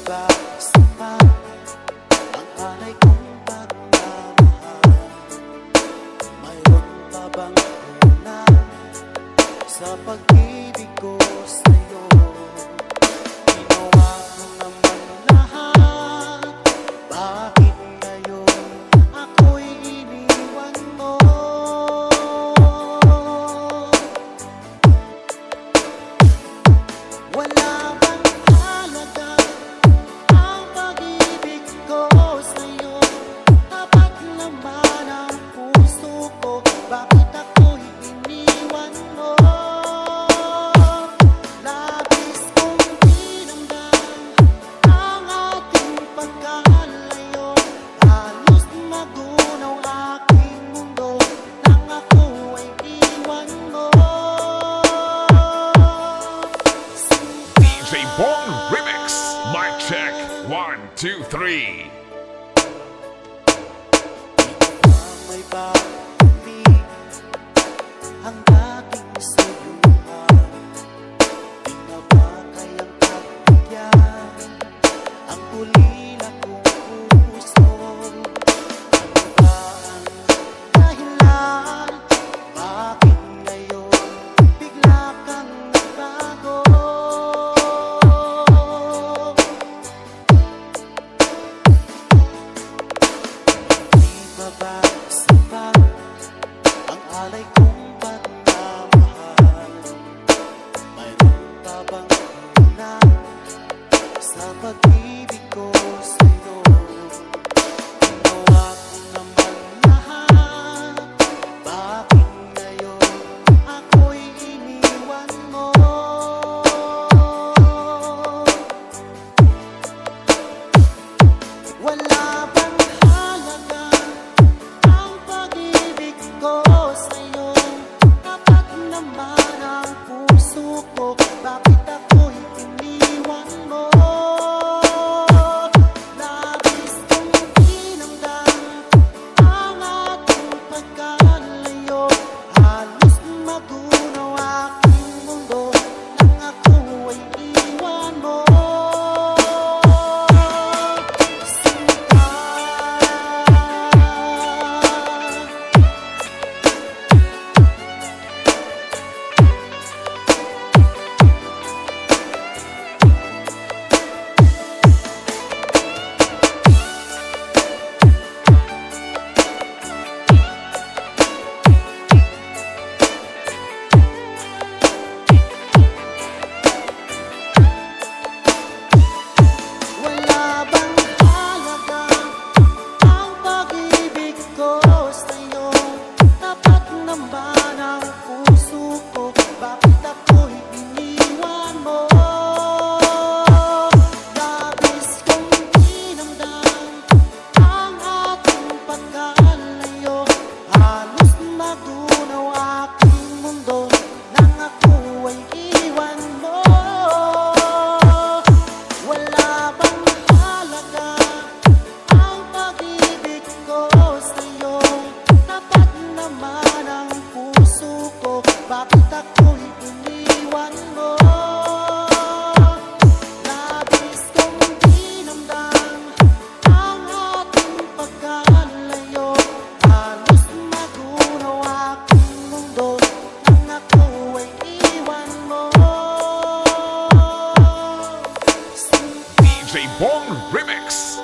babagsakan ang alay kong pagmamahal. Mayroon pa bang kulang sa pag-ibig ko sa'yo? Ginawa ko naman lahat, bakit ngayon ako'y iniwan mo? Wala bang halaga ang pag-ibig ko sa'yo? Tapat naman ang puso ko, bakit ako'y iniwan mo? Labis kong dinamdam ang ating pagkalayo. Halos magunaw aking mundo nang ako ay iwan mo. DJ Bong Remix. Mic check. 1, 2, 3. May babalik ang dating sayuhan. Di na ba kayang pagbigyan ang ulila kong puso? Ano ba ang dahilan? Bakit ngayon bigla kang nagbago? Babagsakan ang alay kong pagmamahal. Mayroon pa bang kulang sa pag-ibig ko sa'yo? Ginawa ko naman lahat, bakit ngayon ako'y iniwan mo? Wala bang halaga ang pag-ibig ko sa'yo? Tapat naman ang puso ko, bakit ako'y iniwan mo? Labis kong dinamdam ang ating pagkalayo. Halos magunaw aking mundo nang ako ay iwan mo. Wala bang halaga ang pag-ibig ko sa'yo? Tapat naman ang puso ko, bakit ako'y iniwan mo? Labis kong dinamdam ang ating pagkalayo. Halos magunaw aking mundo nang ako ay iwan mo. Wala bang halaga ang pag-ibig ko sa'yo? Tapat naman ang puso ko, bakit ako'y iniwan mo? Labis kong dinamdam ang ating pagkalayo. Halos magunaw aking mundo nang ako ay iwan mo. DJ Bong Remix.